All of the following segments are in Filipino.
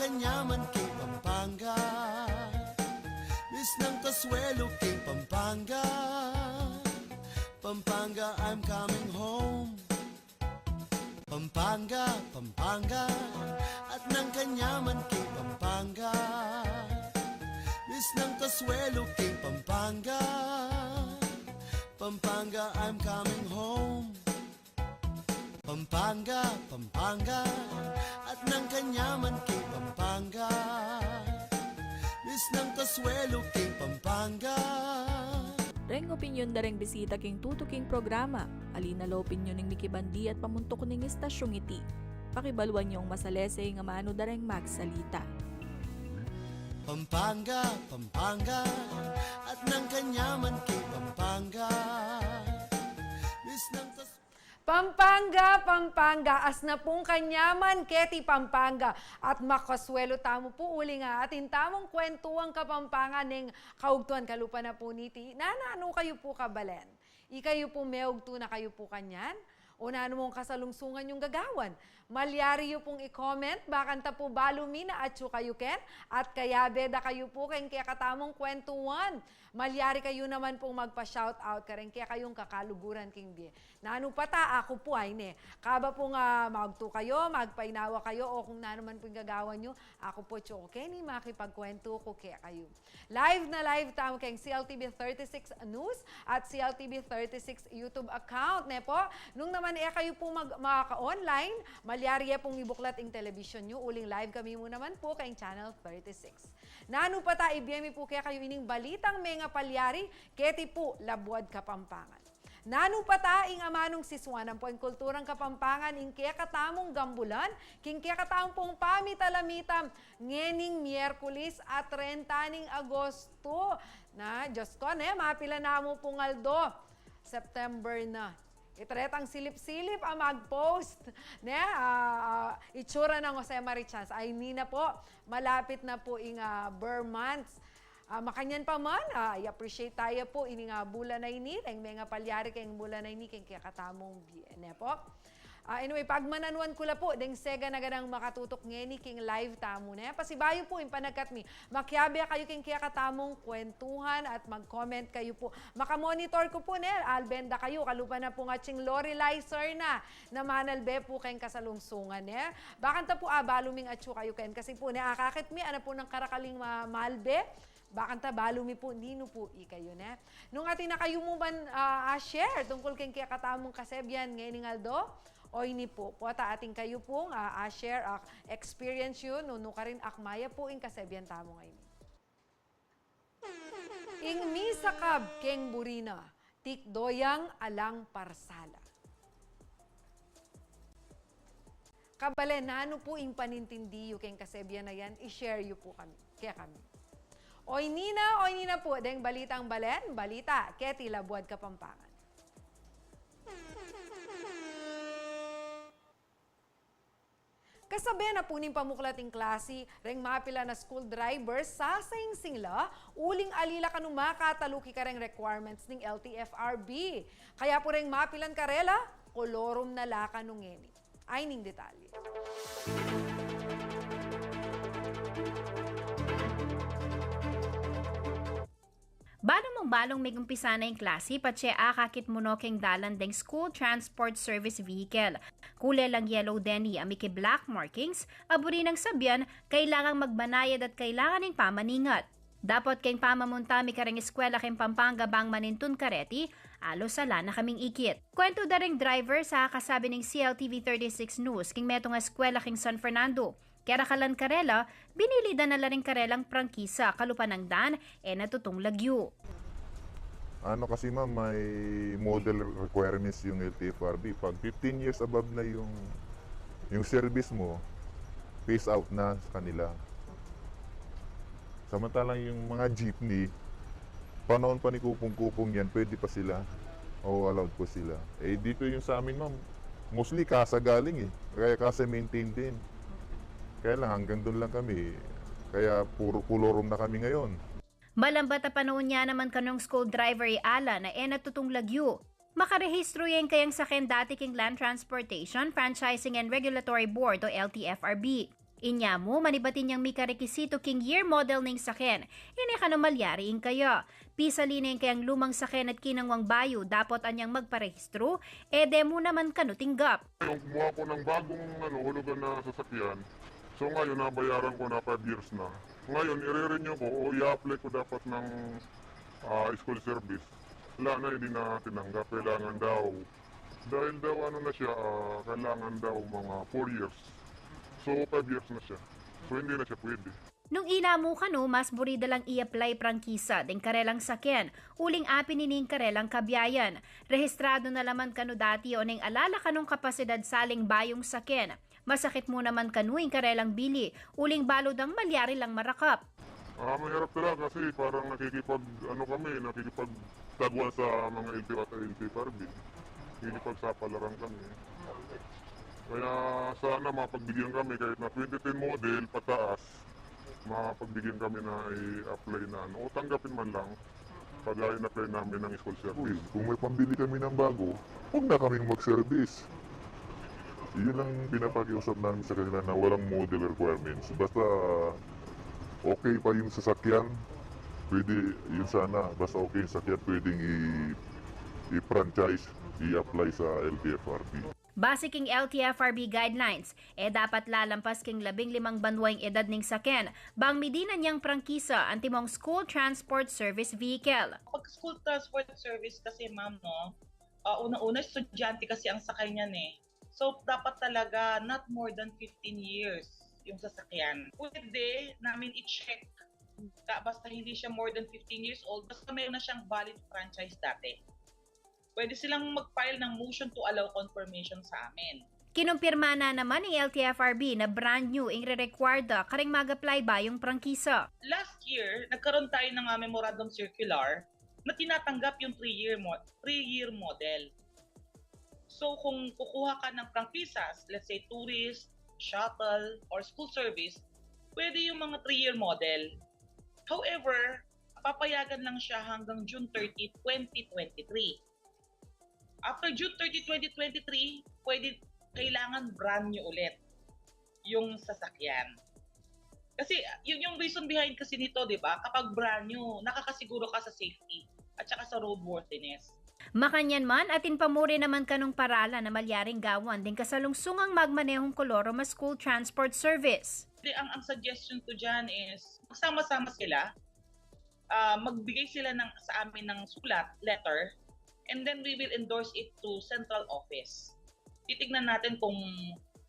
kanyaman kay Pampanga. Miss ng Kasuelo kay Pampanga. Pampanga, I'm coming home. Pampanga, Pampanga, at ng kanyaman kay Pampanga. Miss ng Kasuelo kay Pampanga. Pampanga, I'm coming home. Pampanga, Pampanga, at ng kanyaman kay Pampanga. Miss ng Kasuelo kay Pampanga. Reng opinyon da reng bisita king tutuking programa. Alina lo opinyon ning Mickey Bandi at pamuntok ning istasyong iti. Pakibalwan yung masalese nga maano da reng magsalita. Pampanga, Pampanga, at ng kanyaman kay Pampanga. Miss ng Pampanga, Pampanga, as na pong kanyaman, Keti Pampanga, at makaswelo tamo po uli nga atin tamong kwentuang Kapampangan ng kaugtuan kalupa na po niti. Ano kayo po kabalen? Ikayo po meugto na kayo po kanyan? O na ano mong kasalungsungan yung gagawan? Malyari yung pong i-comment, bakanta po balumina at kayo ken, at kaya beda kayo po keng kaya katamong kwentuan. Malyari kayo naman pong magpa-shoutout ka rin kaya kayong kakaluguran king biye. Nano pata, ako po ay ne. Kaba po nga magto kayo, magpainawa kayo, o kung na naman po yung gagawan nyo, ako po tsyo, Kenny, makipagkwento ko kaya kayo. Live na live tamo keng CLTV 36 News at CLTV 36 YouTube account, ne po. Nung naman kayo po maka-online, malyari pong ibuklat ang television nyo. Uling live kami mo naman po kayong Channel 36. Nano pa ta, ibiyami po kaya kayo ining balitang mga palyari, keti po, Labuad Kapampangan. Nano pa ta, ing amanong siswanan po ang kulturang Kapampangan, ing kaya katamong gambulan, king kaya katamong pong pamitalamitam, ngening Miyerkules at 30 ning Agosto. Na, Diyos ko, mapila na mo pong aldo, September na. Itretang silip-silip ang mag-post. Itsura ng Jose Marichas. Ay nina po, malapit na po ing Burr months. Makanyan pa man, i-appreciate tayo po ining bulan na ini. Ang mga palyari kayong bulan na ini, kaya katamong biyan po. Anyway, pagmananuan ko la po, deng sega na ganang makatutok ngeni king live tamo na. Pasibayo po, yung panagkat mi. Makiabe kayo king kaya katamong kwentuhan at mag-comment kayo po. Makamonitor ko po, albenda kayo. Kalupa na po nga ching Lorelizer na manalbe po kayong kasalungsungan. Bakanta po, baluming atyo kayo kayo. Kasi po, akakit mi, ano po ng karakaling malbe. Bakanta balumi po, nino po ikayo na. Nung atin na kayo mo man share tungkol kayong kaya katamong kasebyan ngayon Aldo, o ini po, ata ating kayo pong share experience yun, no ka rin akmaya po ing kasebyan tamo ngayon. Ing misakab keng burina, tikdoyang alang parsala. Kabalen, ano po ing panintindiyo keng kasebyan na yan, i-share yu po kami, kaya kami. Oy Nina po, deng balitang balen, balita, Keti Labuad Kapampangan. Kasabi na po ning pamuklating klase, reng mapila na school drivers sa singla, uling alila kanong makataluki ka reng requirements ning LTFRB. Kaya po reng mapilan karela, kolorum na laka nung ngeni. Ay ning detalye. Balong may umpisa na yung klase, patse akakit mo no keng dalan deng school transport service vehicle. Kulay lang yellow denny amiki black markings, aburi ng sabyan, kailangang magbanayad at kailangan ng pamaningat. Dapat keng pamamunta mi kareng eskwela keng Pampanga bang manintun kareti, alo sala na kaming ikit. Kwento da ring driver sa kasabi ng CLTV 36 News king metong eskwela king San Fernando. Kaya kalan karela, binili da na rin karelang prangkisa kalupan ng dan natutong lagyo. Ano kasi ma'am, may model requirements yung LTFRB. Pag 15 years above na yung service mo, phase out na sa kanila. Samantalang yung mga jeepney, panahon pa ni kupong-kupong yan, pwede pa sila o allowed po sila. Dito yung sa amin ma'am, mostly kasa galing kaya kasa maintain din. Kaya lang hanggang doon lang kami, kaya puro kulorum na kami ngayon. Malambat na panahon niya naman kanong school driver ala na natutong lagyo. Makarehistro yan kayang sakin dati king Land Transportation, Franchising and Regulatory Board o LTFRB. Inya mo, manibatin niyang may karekisito king year model ng saken. Ini ka na malyari in kayo. Pisali na kayang lumang saken at kinangwang bayo, dapat anyang magparehistro, demo naman kano tinggap. Yung kumuha ko ng bagong hulugan na sasakyan, so ngayon nabayaran ko na 5 years na. Ngayon, i-renew ko o i-apply ko dapat ng school service. Wala na, hindi na tinanggap. Kailangan daw. Dahil daw na siya, kailangan daw mga 4 years. So 5 years na siya. So hindi na siya pwede. Nung ina mo kano, mas burida lang i-apply prangkisa ding karelang sakyan. Uling api nining karelang kabiyayan. Rehistrado na laman kano dati o ning alala kanong kapasidad saling bayong sakyan. Masakit mo naman kanuing karelang bili. Uling balodang malyari lang marakap. Mahirap talaga kasi parang nakikipagtagwan sa mga LTO at LTFRB. Nakikipagsapalaran kami. Kaya sana mapagbigyan kami kahit na 2010 model pataas. Mapagbigyan kami na i-apply na o tanggapin man lang pag in-apply namin ng school service. Kung may pambili kami ng bago, huwag na kaming mag-service. Yun ang pinapakiusap namin sa kanila na walang model requirements. Basta okay pa yung sasakyan, pwede yun sana. Basta okay yung sasakyan, pwedeng i-franchise, i-apply sa LTFRB. Base king LTFRB guidelines, dapat lalampas king 15 banwang edad ning saken, bang midina niyang prangkisa ang timong school transport service vehicle. Pag school transport service kasi ma'am, no, una-una estudyante kasi ang sakay niyan eh. So dapat talaga not more than 15 years yung sasakyan. Pwede namin i-check basta hindi siya more than 15 years old, basta mayroon na siyang valid franchise dati. Pwede silang mag-file ng motion to allow confirmation sa amin. Kinumpirma na naman ng LTFRB na brand new ang re-required karing mag-apply ba yung prangkisa. Last year, nagkaroon tayo ng memorandum circular na tinatanggap yung 3-year model. So kung kukuha ka ng prangkisas, let's say tourist, shuttle, or school service, pwede yung mga 3-year model. However, papayagan lang siya hanggang June 30, 2023. After June 30, 2023, kailangan brand new ulit yung sasakyan. Kasi yun yung reason behind kasi nito, di ba? Kapag brand new, nakakasiguro ka sa safety at saka sa roadworthiness. Makanyan man, atin pamuri naman kanong parala na malyaring gawan din kasalungsungang magmanehong koloro mas school transport service. Ang suggestion ko dyan is, magsama-sama sila, magbigay sila sa amin ng sulat, letter, and then we will endorse it to central office. Titignan natin kung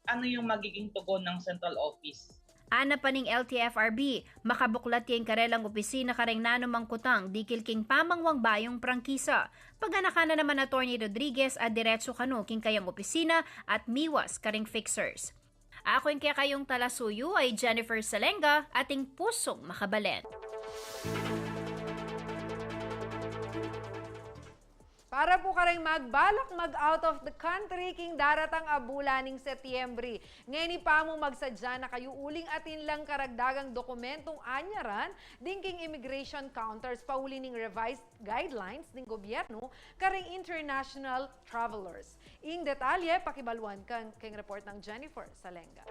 ano yung magiging tugon ng central office. Ana pa ning LTFRB, makabuklat yung karelang opisina karing nanumang kutang dikil king pamangwang bayong prangkisa. Paganaka na naman Attorney Rodriguez at diretso kanu king kayang opisina at miwas karing fixers. Ako yung kaya kayong talasuyo ay Jennifer Salenga, ating pusong makabalen. Para po karing magbalak mag-out of the country king daratang abulaning Setyembre. Ngayon pa mo magsadya na kayo uling atin lang karagdagang dokumentong anyaran dingking immigration counters pauli ning revised guidelines ng gobyerno karing international travelers. Ing detalye, pakibaluan kang report ng Jennifer Salenga.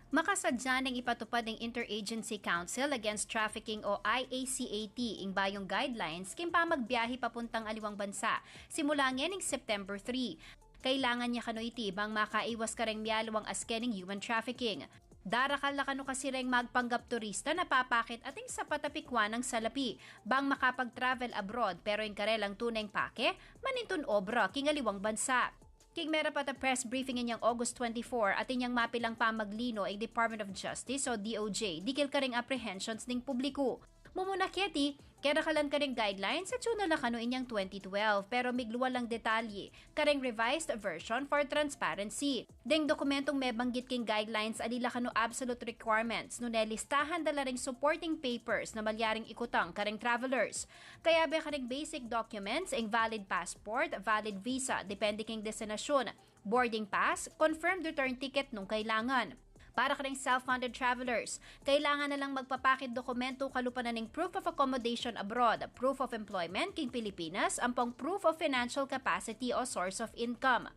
Makasadya ng ipatupad ng Interagency Council Against Trafficking o IACAT ing bayong guidelines kim pa magbiyahe papuntang aliwang bansa simula ng September 3. Kailangan niya kano iti bang makaiwas kareng miyalawang askening human trafficking. Darakal na kano kasi ring magpanggap turista na papakit ating sa patapikwan ng salapi bang makapag-travel abroad pero yung karelang tuneng pake manintun obra king aliwang bansa. King mera pa ta press briefing inyang August 24 at inyang mapilang pamaglino ay Department of Justice o DOJ dikil karing apprehensions ning publiko. Mumunaketi, kaya nakalan karing guidelines at yun na kano inyang 2012 pero migluwa lang detalye karing revised version for transparency. Deng dokumentong may banggit king guidelines alila kano absolute requirements no nelistahan dala ring supporting papers na malyaring ikutang karing travelers. Kaya be karing basic documents ing valid passport, valid visa, depende king destinasyon, boarding pass, confirmed return ticket nung kailangan. Para ka ring self-funded travelers, kailangan na lang magpapakit dokumento kalupanan ng proof of accommodation abroad, proof of employment king Pilipinas, ampong proof of financial capacity o source of income.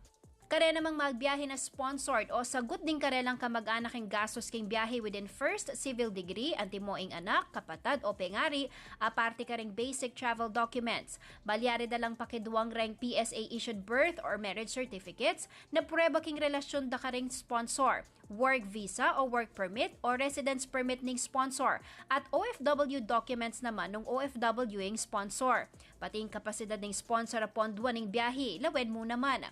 Kare namang magbiyahe na sponsored o sagot din karelang kamag-anak king gastos king biyahe within first civil degree, antimoing anak, kapatad o pengari, aparte ka ring basic travel documents. Balyari dalang pakiduang reng PSA issued birth or marriage certificates na prueba king relasyon da ka ring sponsor, work visa o work permit o residence permit ning sponsor, at OFW documents naman ng OFW ing sponsor. Pati ang kapasidad ning sponsor upon duwan ning biyahe, lawen mo naman.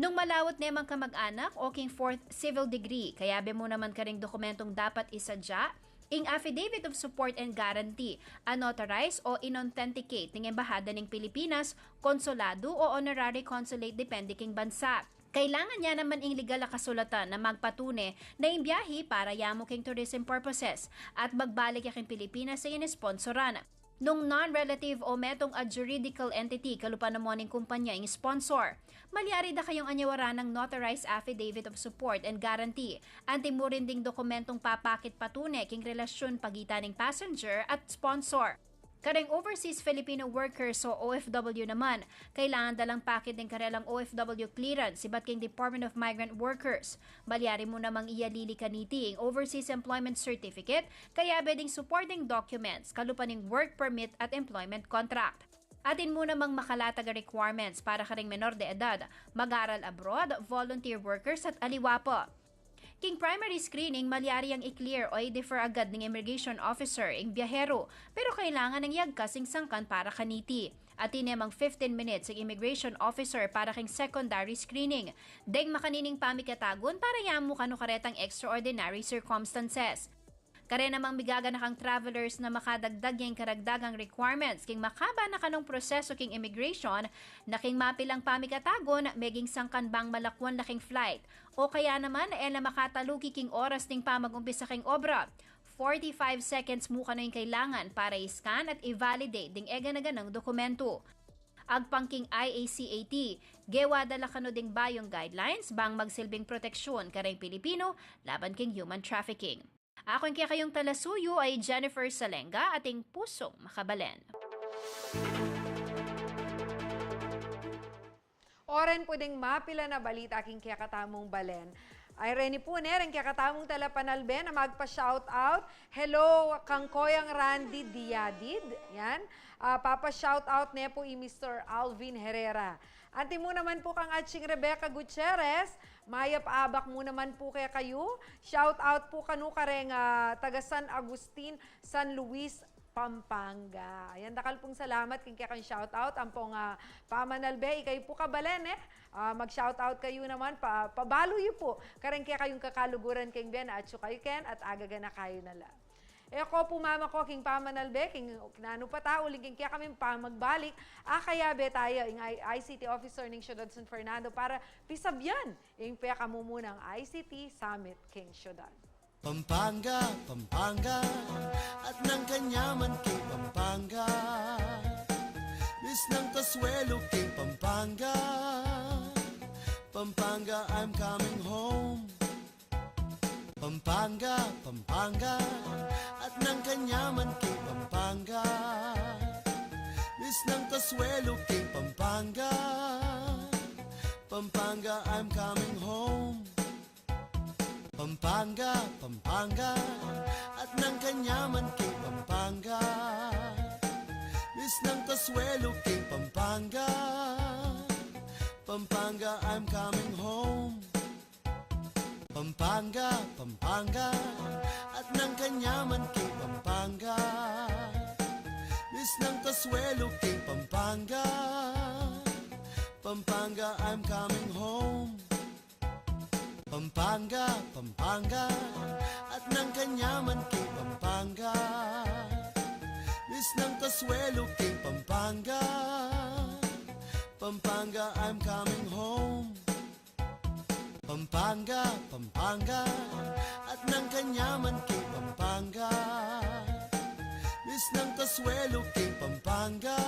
Nung malawot nemang kamag-anak o king fourth civil degree, kaya be mo naman ka ring dokumentong dapat isadya, ing affidavit of support and guarantee, unauthorize o inauthenticate ng Embahada ng Pilipinas, konsulado o honorary consulate depende king bansa. Kailangan niya naman ing legal na kasulatan na magpatune na yung biyahe para yamo king tourism purposes at magbalik yaking Pilipinas sa inisponsoran. Nung non-relative o metong a juridical entity kalupa na mo ning kumpanya ing sponsor, malyari da kayong anyawaran ng notarized affidavit of support and guarantee. Anti mo rin ding dokumentong papakit patune king relasyon pagitan ng passenger at sponsor. Kareng overseas Filipino workers o OFW naman, kailangan dalang pakit ng karelang OFW clearance sibat king Department of Migrant Workers. Balyari mo namang iyalili kaniti ang overseas employment certificate, kaya beding supporting documents, kalupaning work permit at employment contract. Atin mo namang makalatag requirements para karing menor de edad, mag-aral abroad, volunteer workers at aliwapo. King primary screening, malyari ang i-clear o i-defer agad ng immigration officer ing biyahero, pero kailangan ng yagkasing sangkan para kaniti. At inemang 15 minutes ang immigration officer para king secondary screening. Deng makanining pamikatagon para yamu kanu karetang extraordinary circumstances. Kare namang migaga na kang travelers na makadagdag yung karagdagang requirements king makaba na kanong proseso king immigration na king mapilang pamikatagon meging sangkan bang malakwan laking flight o kaya naman na makatalugi king oras ning pamagumpisa king obra. 45 seconds mo ka na yung kailangan para i-scan at i-validate ding ega-naganang dokumento. Agpangking IACAT, gewa dala kano ding bayong guidelines bang magsilbing proteksyon kareng Pilipino laban king human trafficking. Ako ang kayong talasuyo ay Jennifer Salenga, ating pusong makabalen. Oren pwedeng mapila na balita aking kakatamong balen. Ay Reni po rin kakatamong talapanalben na magpa-shout out. Hello kang Koyang Randy Diadid. Yan. Papa-shout out ne po i Mr. Alvin Herrera. Anti mo naman po kang Aching Rebecca Gutierrez. Maya paabak mo naman po kaya kayo. Shout out po kanu kareng taga San Agustin, San Luis, Pampanga. Ayan, dakal pong salamat king kaya kang shout out. Ampong pamanalbe, ikay po kabalen mag-shout out kayo naman, pabalo yu po. Kareng kaya kayong kakaluguran king Ben at kayo ken at agaga na kayo nala. Eko po mama ko king pamanalbe, king nano pa ta, uling king kaya kami magbalik. Kaya be tayo, yung ICT officer ning Ciudad San Fernando para pisabyan, yung kaya kamumunang ICT Summit King Ciudad. Pampanga, Pampanga, at ng kanyaman kay Pampanga. Bis ng Kasuelo kay Pampanga. Pampanga, I'm coming home. Pampanga, Pampanga, at ng kanyaman kay Pampanga. Bis ng Kasuelo kay Pampanga. Pampanga, I'm coming home. Pampanga, Pampanga, at ng kanyaman kay Pampanga. Bis ng Kasuelo kay Pampanga. Pampanga, I'm coming home. Pampanga, Pampanga, at ng kanyaman kay Pampanga. Bis ng Kasuelo kay Pampanga. Pampanga, I'm coming home. Pampanga, Pampanga, at ng kanyaman kay Pampanga. Bis ng Kasuelo kay Pampanga. Pampanga, I'm coming home. Pampanga, Pampanga, at ng kanyaman kay Pampanga. Bis ng Kasuelo kay Pampanga.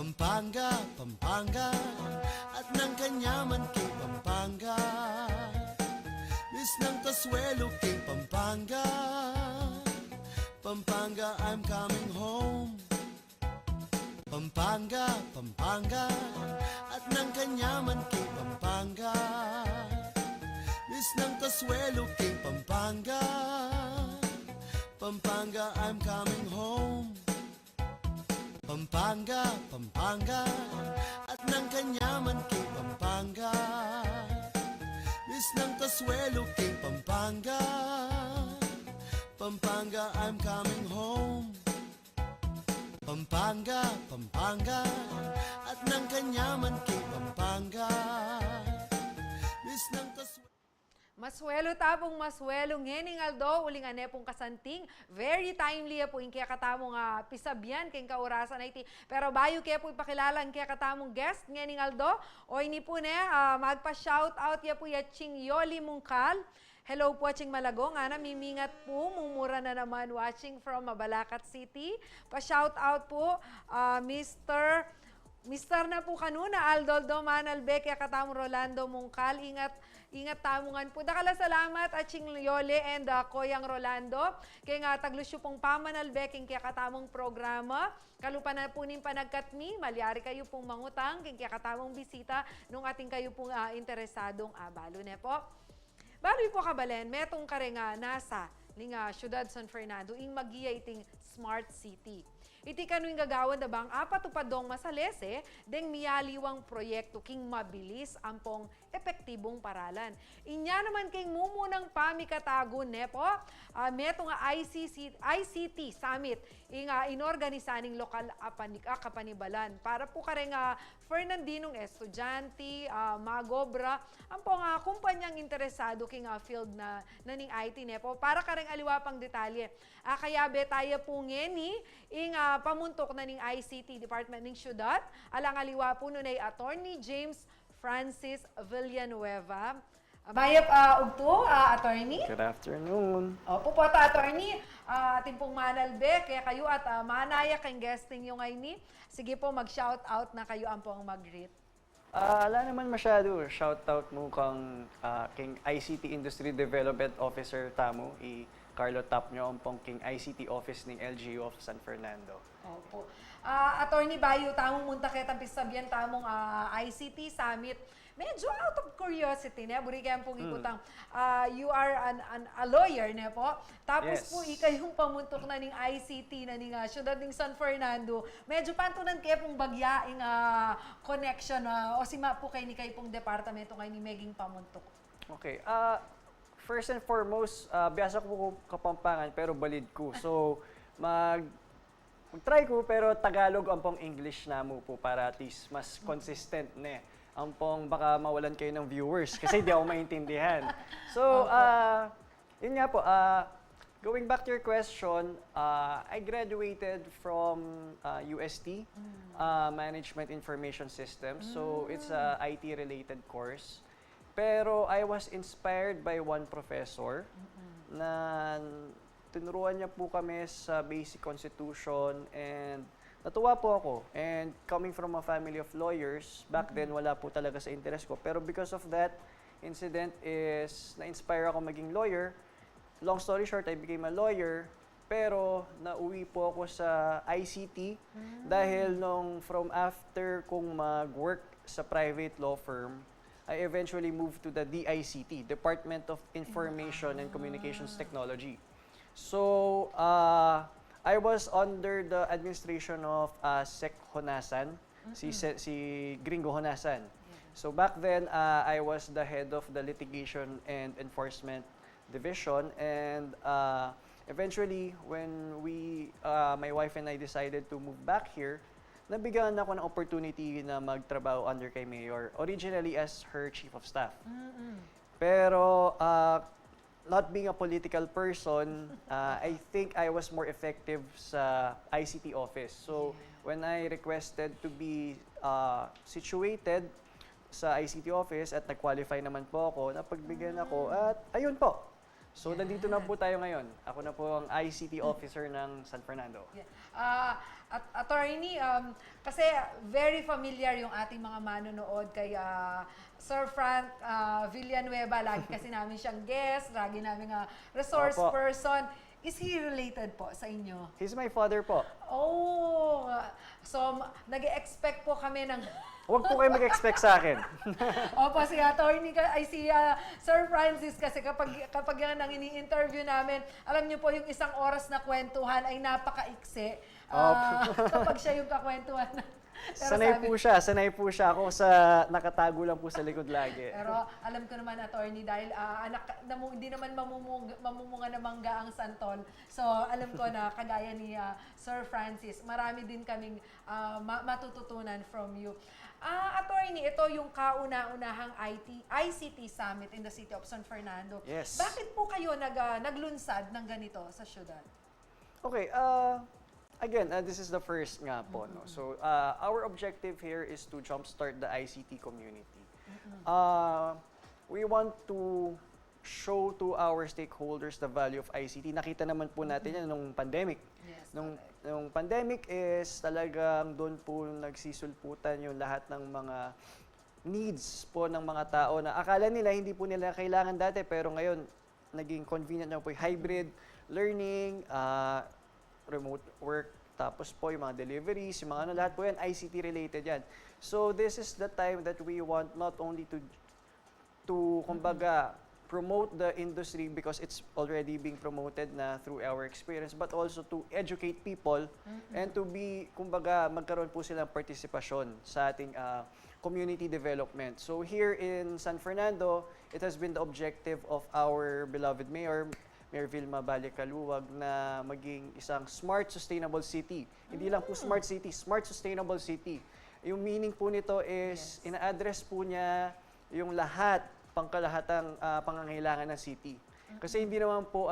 Pampanga, Pampanga, at ng kanyaman kay Pampanga. Miss ng Kasuelo kay Pampanga. Pampanga, I'm coming home. Pampanga, Pampanga, at ng kanyaman kay Pampanga. Miss ng Kasuelo kay Pampanga. Pampanga, I'm coming home. Pampanga, Pampanga, at ng kanyaman kay Pampanga. Miss ng Kasuelo kay Pampanga. Pampanga, I'm coming home. Pampanga, Pampanga, at ng kanyaman kay Pampanga. Miss ng Kasuelo. Maswelo tapong maswelo ngening aldo uling anepong kasanting very timely po in kaya katamong pisabyan keng kaurasan na iti pero bayo kaya po ipakilala ang kaya katamong guest ngening aldo o ini po ne magpa shout out ya po ya Ching Yoli Mungkal. Hello po Ching Malagong ana mimingat po mumura na naman watching from Mabalacat City. Pa shout out po Mr. na po kanuna, Aldoldo Manalbe, kaya katamong Rolando Mungkal. Ingat tamungan po. Dakala salamat at Ching Yole and Koyang Rolando. Kaya nga taglusyo pong pamanalbe, kaya katamong programa. Kalupa na po nin panagkatmi, malyari kayo pong mangutang, kaya katamong bisita, nung ating kayo pong interesadong balo ne po. Balo po kabalen, metong karenga nasa linga Ciudad San Fernando, ing magiya iting Smart City. Iti kanuing gagawan da bang apatupadong masalese, deng miyaliwang proyekto king mabilis ampong epektibong paralan. Inya naman king mumunang pamikatago nepo, meto nga ICT Summit, inorganisaning lokal kapanibalan. Para po kareng Fernandinong estudyante, magobra, ampong kumpanyang interesado king field na naning IT nepo. Para kareng aliwa pang detalye. Kaya betaya po ngeni, pamuntok na ning ICT Department ng Syudad. Alang aliwa po nun ay Attorney James Francis Villanueva. Bayap ugto, Attorney. Good afternoon. Opo po ata, Attorney. Ating pong manalbe, kaya kayo at manaya kang guesting yung ngayon. Sige po, mag-shout out na kayo ang pong mag-greet. Wala naman masyado. Shout out mo king ICT Industry Development Officer tamo, Carlo Tapnyo, ang pong king ICT Office ng LGU of San Fernando. Opo. Attorney Bayo, tamong munta kitang pisabyan, tamong ICT Summit. Medyo out of curiosity, ne? Buri kayang pong ikutang, you are a lawyer, ne po? Tapos Yes. po, ikayong pamuntok na ning ICT na ning Ciudad ng San Fernando. Medyo pantunan kayo pong bagyaing connection, o sima po kayo ni kayo pong departamento kayo ni Meging pamuntok. Okay. First and foremost, biyasa ko Kapampangan pero balid ko. So, mag-try ko pero Tagalog ang pong English na mo po para at least mas consistent ne. Ang pong baka mawalan kayo ng viewers kasi di ako maintindihan. So, yun nga po, going back to your question, I graduated from UST, Management Information Systems. So, it's a IT-related course. Pero I was inspired by one professor na tinuruan niya po kami sa basic constitution and natuwa po ako. And coming from a family of lawyers, back then wala po talaga sa interest ko. Pero because of that incident is na-inspire ako maging lawyer. Long story short, I became a lawyer. Pero nauwi po ako sa ICT dahil from after kong mag-work sa private law firm, I eventually moved to the DICT, Department of Information and Communications Technology. So, I was under the administration of Sec Honasan, si Gringo Honasan. So back then, I was the head of the Litigation and Enforcement Division, and eventually, when my wife and I decided to move back here, nabigyan ako ng opportunity na magtrabaho under kay Mayor, originally as her chief of staff. Pero not being a political person, I think I was more effective sa ICT office. So when I requested to be situated sa ICT office at nag-qualify naman po ako, napagbigyan ako at ayun po, So, nandito na po tayo ngayon. Ako na po ang ICT officer ng San Fernando. At attorney, kasi very familiar yung ating mga manonood kay Sir Frank Villanueva. Lagi kasi namin siyang guest, lagi namin resource Opo. person. Is he related po sa inyo? He's my father po. Oh, so nag-expect po kami ng... Huwag po kayo mag-expect sa akin. Opo, si attorney, si Sir Francis, kasi kapag yan ang ini-interview namin, alam niyo po, yung isang oras na kwentuhan ay napaka-iksi. Kapag siya yung kakwentuhan. Sanay po siya. Ako nakatago lang po sa likod lagi. Pero alam ko naman, attorney, dahil hindi naman mamumunga na mangga ang santol. So alam ko na kagaya ni Sir Francis, marami din kaming matututunan from you. Attorney, ito yung kauna-unahang ICT Summit in the City of San Fernando. Yes. Bakit po kayo naglunsad ng ganito sa syudad? Okay, again, this is the first nga po. No? So, our objective here is to jumpstart the ICT community. We want to show to our stakeholders the value of ICT. Nakita naman po natin yan nung pandemic. Yes, Nung pandemic is talagang doon po nagsisulputan yung lahat ng mga needs po ng mga tao na akala nila hindi po nila kailangan dati, pero ngayon naging convenient na po yung hybrid learning, remote work, tapos po yung mga deliveries, yung mga lahat po yan, ICT related yan. So this is the time that we want not only to kumbaga, promote the industry because it's already being promoted na through our experience, but also to educate people and to be, kumbaga, magkaroon po silang participasyon sa ating community development. So here in San Fernando, it has been the objective of our beloved Mayor Vilma Balicaluwag, na maging isang smart, sustainable city. Hindi lang po smart city, smart, sustainable city. Yung meaning po nito is, ina-address po niya yung pangkalahatang pangangailangan ng city. Kasi hindi naman po,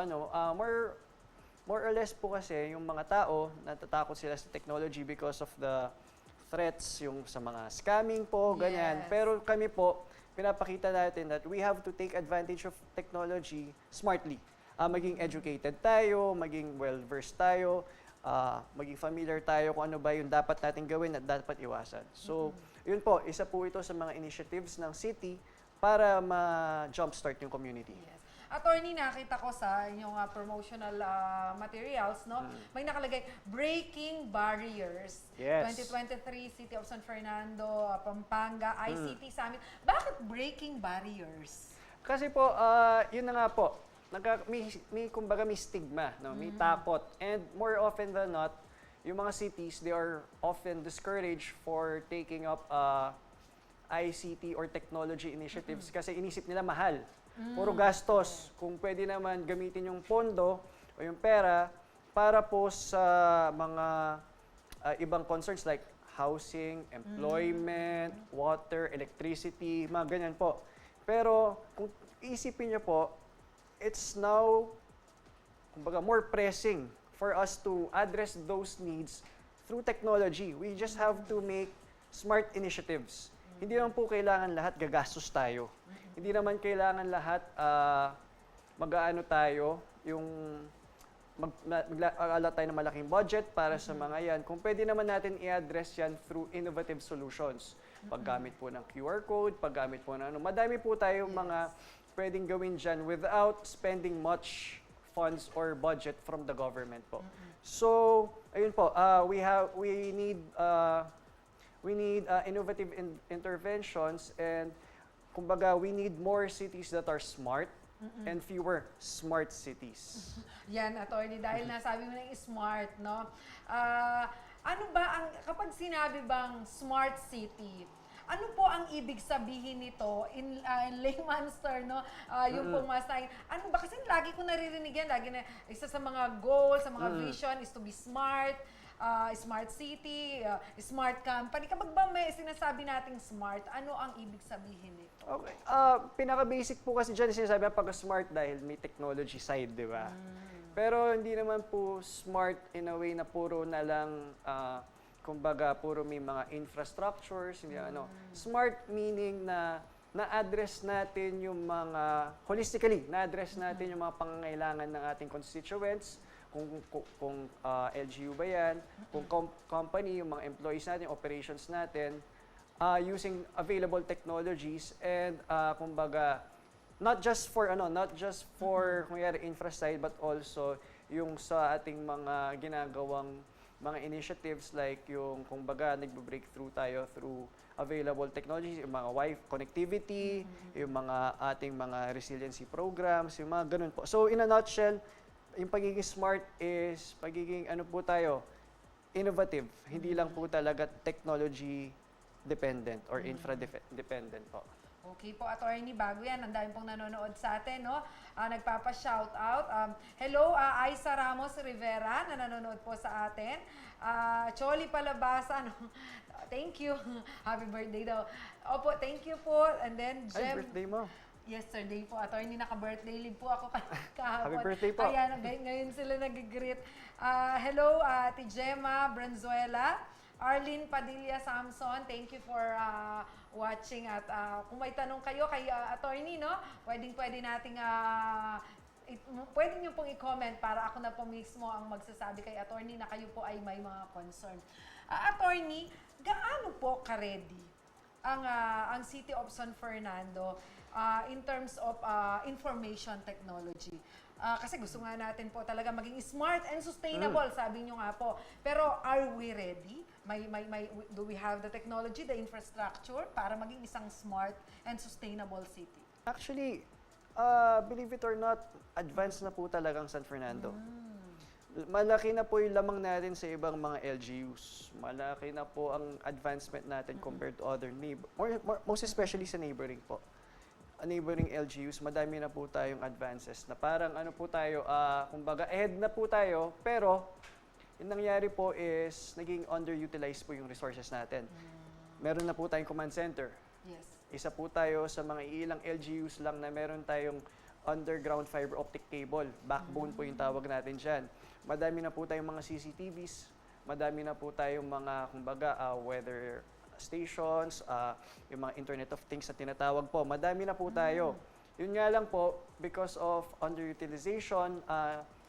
more or less po kasi, yung mga tao, natatakot sila sa technology because of the threats, yung sa mga scamming po, ganyan. Yes. Pero kami po, pinapakita natin that we have to take advantage of technology smartly. Maging educated tayo, maging well-versed tayo, maging familiar tayo kung ano ba yung dapat natin gawin at dapat iwasan. So, yun po, isa po ito sa mga initiatives ng city para ma-jumpstart yung community. Yes. Attorney, nakita ko sa inyong promotional materials, no? May nakalagay, Breaking Barriers. Yes. 2023 City of San Fernando, Pampanga, ICT Summit. Bakit Breaking Barriers? Kasi po, yun na nga po, kumbaga may stigma, no? May takot. And more often than not, yung mga cities, they are often discouraged for taking up ICT or technology initiatives kasi inisip nila mahal. Puro gastos. Kung pwede naman gamitin yung pondo o yung pera para po sa mga ibang concerns like housing, employment, water, electricity, mga ganyan po. Pero kung isipin niyo po, it's now, kumbaga, more pressing for us to address those needs through technology. We just have to make smart initiatives. Hindi naman po kailangan lahat gagastos tayo. Hindi naman kailangan lahat mag-aano tayo, yung mag-alat tayo ng malaking budget para sa mga yan. Kung pwede naman natin i-address yan through innovative solutions. Paggamit po ng QR code, paggamit po ng madami po tayong mga pwedeng gawin dyan without spending much funds or budget from the government po. So, ayun po, we need innovative interventions, and kumbaga we need more cities that are smart and fewer smart cities. Yan, attorney, dahil nasabi mo na yung smart, no? Ano ba kapag sinabi bang smart city, ano po ang ibig sabihin nito in layman's term, no? Yung pong ano ba, kasi lagi ko naririnig yan, lagi na isa sa mga goals, sa mga vision is to be smart, smart city, smart company. Kapag ba may sinasabi nating smart, ano ang ibig sabihin nito? Okay. Pinaka-basic po kasi dyan, sinasabi na pag-smart dahil may technology side, di ba? Pero hindi naman po smart in a way na puro na lang, kumbaga, puro may mga infrastructures, hindi ano. Smart meaning na na-address natin yung mga, holistically, na-address natin yung mga pangangailangan ng ating constituents, kung LGU ba yan, kung company, yung mga employees natin, operations natin, using available technologies and kumbaga, not just for kunyari infra side, but also yung sa ating mga ginagawang mga initiatives like yung kumbaga nagbe-breakthrough tayo through available technologies, yung mga Wi-Fi connectivity, yung mga ating mga resiliency programs, yung mga ganun po. So in a nutshell, yung pagiging smart is pagiging ano po tayo, innovative. Hindi lang po talaga technology dependent or infra dependent po. Okay po, Attorney, bago yan, ang dami pong nanonood sa atin, no? Nagpapa-shoutout. Hello, Aisa Ramos Rivera, na nanonood po sa atin. Choli Palabasa, no? Thank you. Happy birthday daw. Opo, thank you po. And then, Ay, Jem. birthday mo. Yesterday po, Attorney, naka-birthday leave po ako kahapon. Happy birthday po. Ayan, ngayon sila nag-greet. Hello, Ate Gemma Branzuela. Arlene Padilla Samson, thank you for watching. At kung may tanong kayo kay Attorney, no, pwede nating pwede niyo pong i-comment para ako na po mismo ang magsasabi kay Attorney na kayo po ay may mga concern. Attorney, gaano po ka-ready ang City of San Fernando in terms of information technology? Kasi gusto nga natin po talaga maging smart and sustainable, sabi nyo nga po. Pero are we ready? Do we have the technology, the infrastructure para maging isang smart and sustainable city? Actually, believe it or not, advanced na po talagang San Fernando. Malaki na po yung lamang natin sa ibang mga LGUs. Malaki na po ang advancement natin compared to other most especially sa neighboring po. Neighboring LGUs, madami na po tayong advances na parang ano po tayo, kumbaga ahead na po tayo, pero yung nangyari po is naging underutilized po yung resources natin. Meron na po tayong command center. Yes. Isa po tayo sa mga ilang LGUs lang na meron tayong underground fiber optic cable. Backbone po yung tawag natin dyan. Madami na po tayong mga CCTVs. Madami na po tayong mga, kumbaga, weather stations, yung mga Internet of Things na tinatawag po. Madami na po tayo. Yun nga lang po, because of underutilization,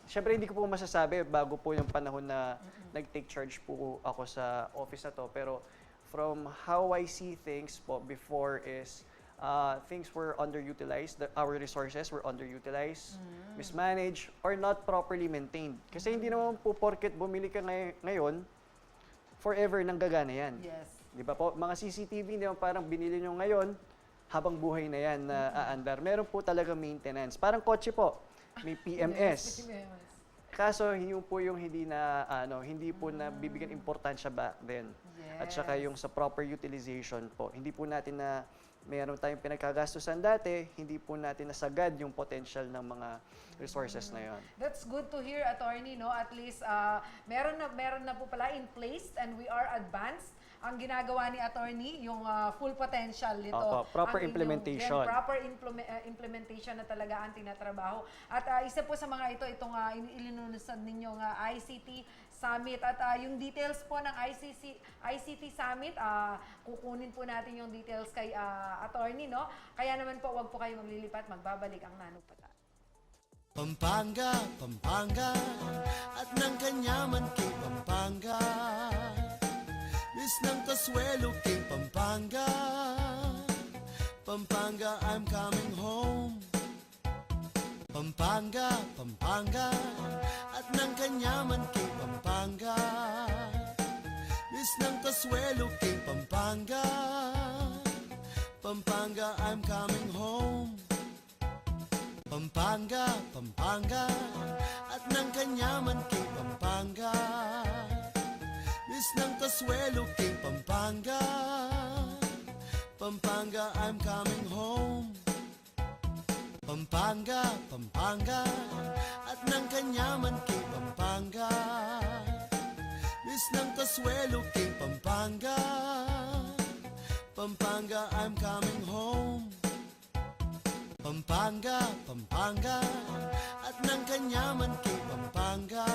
syempre hindi ko po masasabi bago po yung panahon na nag-take charge po ako sa office na to. Pero from how I see things po before is things were underutilized, our resources were underutilized, mismanaged, or not properly maintained. Kasi hindi naman po porket bumili ka ngayon, forever nang gagana yan. Yes. Di ba po? Mga CCTV, di ba, parang binili nyo ngayon, habang buhay na yan na aandar. Meron po talaga maintenance. Parang kotse po, may PMS. Kaso yun po yung hindi po na bibigyan importansya back then. Yes. At saka yung sa proper utilization po. Hindi po natin na meron tayong pinagkagastusan dati, hindi po natin nasagad yung potential ng mga resources na yon. That's good to hear, Attorney, no? At least meron na po pala in place and we are advanced. Ang ginagawa ni Attorney, yung full potential nito. Opo, proper Ang implementation. proper implementation na talaga ang tinatrabaho. At isa po sa mga itong ilinunusan ninyong ICT Summit. At yung details po ng ICT Summit, kukunin po natin yung details kay Attorney, no? Kaya naman po, wag po kayo maglilipat, magbabalik ang nanupatan. Pampanga, Pampanga, at ng kanyaman kay Pampanga. Bis ng Kasuelo kay Pampanga. Pampanga, I'm coming home. Pampanga, Pampanga, at ng kanyaman kay Pampanga. Bis ng Kasuelo kay Pampanga. Pampanga, I'm coming home. Pampanga, Pampanga, at ng kanyaman kay Pampanga. Bis ng Kasuelo kay Pampanga. Pampanga, I'm coming home. Pampanga, Pampanga, at ng kanyaman kay Pampanga. Bis ng Kasuelo kay Pampanga. Pampanga, I'm coming home. Pampanga, Pampanga, at ng kanyaman kay Pampanga.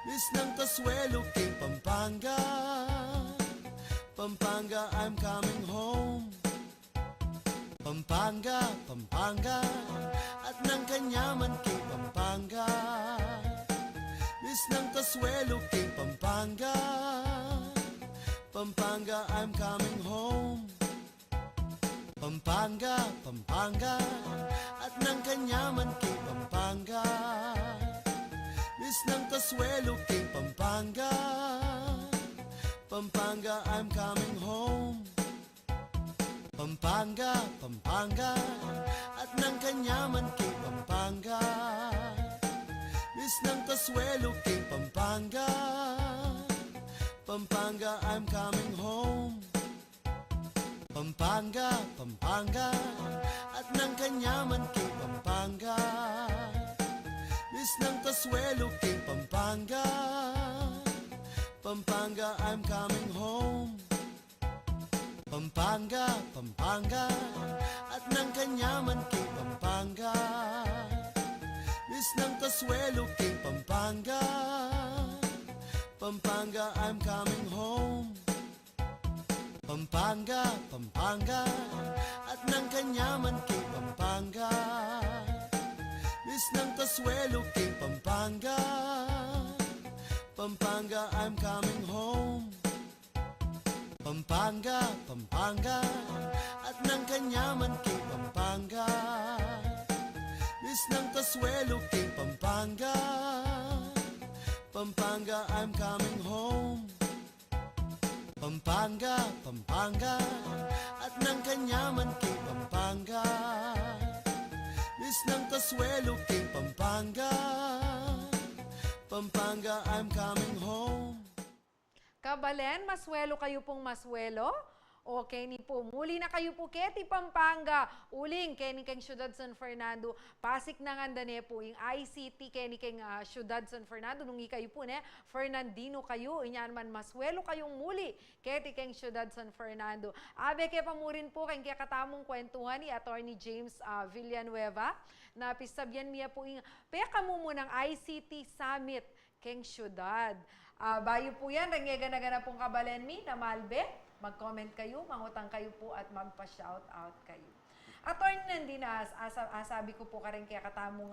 Bis ng Kasuelo kay Pampanga. Pampanga, I'm coming home. Pampanga, Pampanga, at ng kanyaman kay Pampanga. Miss ng Kasuelo kay Pampanga. Pampanga, I'm coming home. Pampanga, Pampanga, at ng kanyaman kay Pampanga. Miss ng Kasuelo kay Pampanga. Pampanga, I'm coming home. Pampanga, Pampanga, at ng kanyaman kay Pampanga. Miss ng Kasuelo kay Pampanga. Pampanga, I'm coming home. Pampanga, Pampanga, at ng kanyaman kay Pampanga. Miss ng Kasuelo kay Pampanga. Pampanga, I'm coming home. Pampanga, Pampanga, at ng kanyaman kay Pampanga. Miss ng Kasuelo kay Pampanga. Pampanga, I'm coming home. Pampanga, Pampanga, at ng kanyaman kay Pampanga. Miss ng Kasuelo kay Pampanga. Pampanga, I'm coming home. Pampanga, Pampanga, at ng kanyaman kay Pampanga. Miss ng Kasuelo kay Pampanga. Pampanga, I'm coming home. Pampanga, Pampanga, at ng kanyaman kay Pampanga. Miss ng Kasuelo kay Pampanga. Pampanga, I'm coming home. Kabalen, maswelo kayo pong maswelo. O Kenny po, muli na kayo po Keti Pampanga, uling Kenny keng Ciudad San Fernando, Pasig na nga dane po, yung ICT Kenny keng Ciudad San Fernando, nung kayo po ne, Fernandino kayo, inyan man maswelo kayong muli, Keti keng Ciudad San Fernando. Abe kaya pamurin po keng kaya katamong kwentuhan ni Attorney James Villanueva, na pisabyan niya po yung, peka mo munang ICT Summit keng Ciudad. Bayo po yan, rangyagana-gana pong kabalen mi na Malbe. Mag-comment kayo, mangutang kayo po at magpa-shout out kayo. Attorney Nandinas, sabi ko po ka rin kaya katamong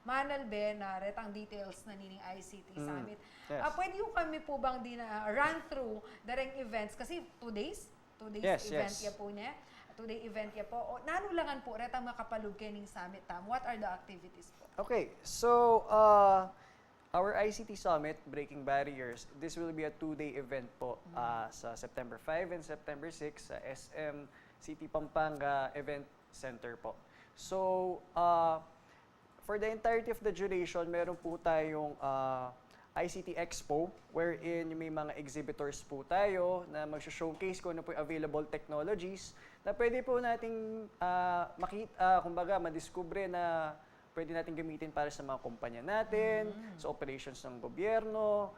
Manalbe na retang details na nining ICT Summit. Yes. Pwede yung kami po bang run through dareng events? Kasi 2 days Yes, event yes. ya po niya. 2-day event ya po. O, nanulangan po, retang makapalug kening summit tam. What are the activities po? Okay, so our ICT Summit, Breaking Barriers, this will be a 2-day event po sa September 5 and September 6 sa SM City Pampanga Event Center po. So, for the entirety of the duration, meron po tayong ICT Expo wherein may mga exhibitors po tayo na mag-showcase kung ano po yung available technologies na pwede po nating makita, kumbaga, madiskubre na pwede natin gamitin para sa mga kumpanya natin, sa operations ng gobyerno.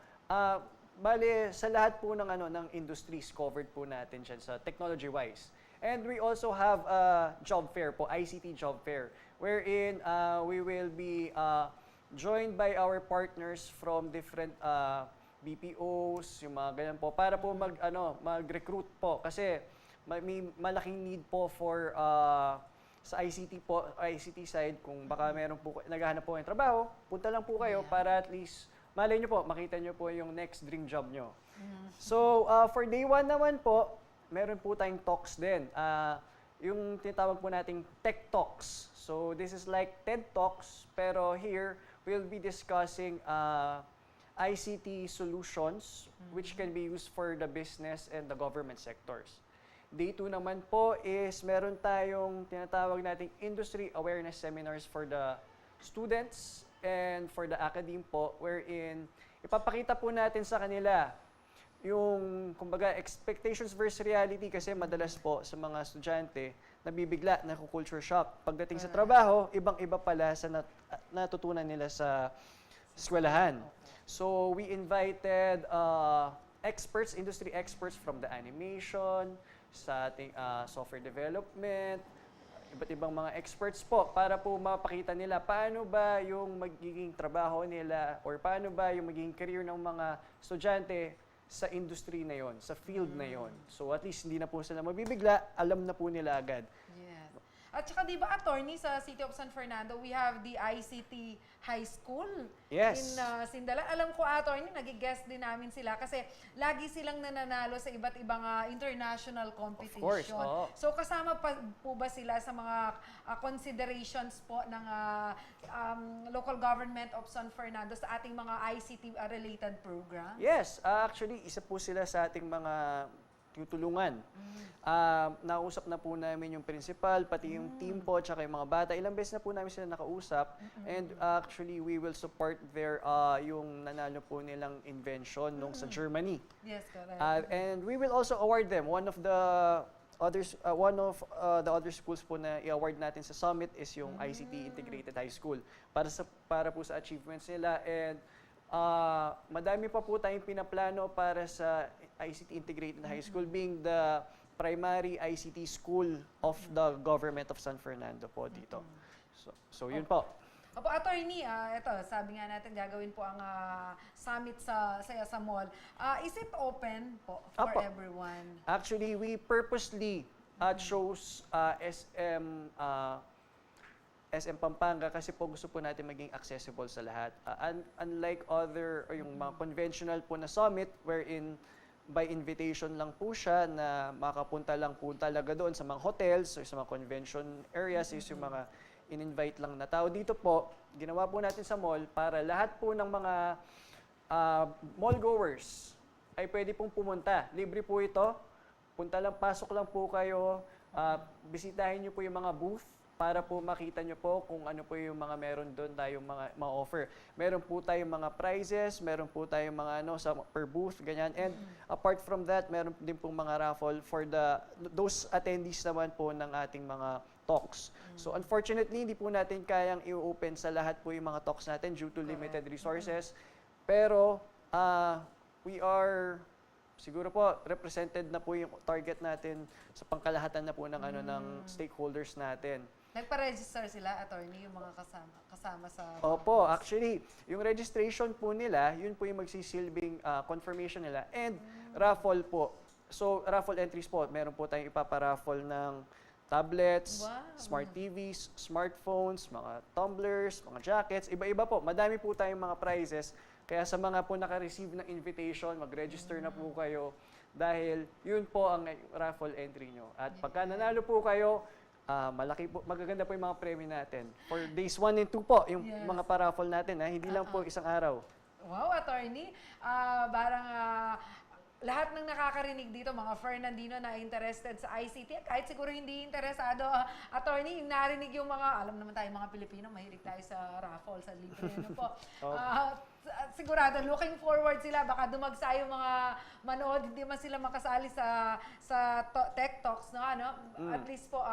Bale, sa lahat po ng industries covered po natin dyan sa technology-wise. And we also have a job fair po, ICT job fair, wherein we will be joined by our partners from different BPOs, yung mga ganyan po, para po mag-recruit po. Kasi may malaking need po for sa ICT po, ICT side, kung baka meron po, naghahanap po ng trabaho, punta lang po kayo para at least, malay nyo po, makita nyo po yung next dream job nyo. So, for day 1 naman po, meron po tayong talks din. Yung tinatawag po nating Tech Talks. So, this is like TED Talks, pero here, we'll be discussing ICT solutions which can be used for the business and the government sectors. Day 2 naman po is meron tayong tinatawag nating industry awareness seminars for the students and for the academe po, wherein ipapakita po natin sa kanila yung, kumbaga, expectations versus reality, kasi madalas po sa mga estudyante nabibigla, naku-culture shock. Pagdating sa trabaho, ibang-iba pala sa natutunan nila sa eskwelahan. So we invited experts, industry experts from the animation, sa ating software development, iba't ibang mga experts po para po mapakita nila paano ba yung magiging trabaho nila or paano ba yung magiging career ng mga estudyante sa industry na yon, sa field na yon. So at least hindi na po sila mabibigla, alam na po nila agad. Yes. At saka di ba, attorney, sa City of San Fernando, we have the ICT High School Yes. in Sindalan. Alam ko, attorney, nagigest din namin sila kasi lagi silang nananalo sa iba't ibang international competition. course, oo. So kasama pa po ba sila sa mga considerations po ng local government of San Fernando sa ating mga ICT-related program? Yes, actually, isa po sila sa ating mga tutulungan. Nausap na po namin yung principal, pati yung team po, tsaka yung mga bata. Ilang beses na po namin sila nakausap. And actually, we will support their, yung nanalo po nilang invention nung sa Germany. Yes, correct. And we will also award them. One of the other schools po na i-award natin sa summit is yung ICT Integrated High School para po sa achievements nila. And madami pa po tayong pinaplano para sa ICT Integrated High School, being the primary ICT school of the government of San Fernando po dito. So yun po. Opo, attorney, ito, sabi nga natin gagawin po ang summit sa mall. Is it open po for Apo. everyone? Actually, we purposely chose SM Pampanga kasi po gusto po natin maging accessible sa lahat. Unlike other, or yung mga conventional po na summit wherein by invitation lang po siya na makapunta lang po talaga doon sa mga hotels or sa mga convention areas, is yung mga in-invite lang na tao. Dito po, ginawa po natin sa mall para lahat po ng mga mall goers ay pwede pong pumunta. Libre po ito. Punta lang, pasok lang po kayo. Bisitahin niyo po yung mga booth para po makita nyo po kung ano po yung mga meron doon tayong mga offer. Meron po tayong mga prizes, meron po tayong mga sa per booth, ganyan. And apart from that, meron din pong mga raffle for those attendees naman po ng ating mga talks. So unfortunately, hindi po natin kayang i-open sa lahat po yung mga talks natin due to limited resources. Pero we are siguro po represented na po yung target natin sa pangkalahatan na po ng ng stakeholders natin. Nagpa-register sila, attorney, yung mga kasama sa... Opo, actually, yung registration po nila, yun po yung magsisilbing confirmation nila. And raffle po. So, raffle entries po. Meron po tayong ipaparaffle ng tablets, smart TVs, smartphones, mga tumblers, mga jackets, iba-iba po. Madami po tayong mga prizes. Kaya sa mga po naka-receive ng invitation, mag-register na po kayo dahil yun po ang raffle entry nyo. At pagka nanalo po kayo, malaki po, magaganda po yung mga premyo natin. For days 1 and 2 po, yung mga paraffle natin, hindi lang po isang araw. Wow, attorney. Lahat ng nakakarinig dito, mga Fernandino na interested sa ICT, kahit siguro hindi interesado, attorney, narinig yung mga, alam naman tayo mga Pilipino, mahilig tayo sa raffle, sa libre, ano po. Sigurado, looking forward sila, baka dumagsa yung mga manood, hindi man sila makasali sa Tech Talks, no? Ano? At least po,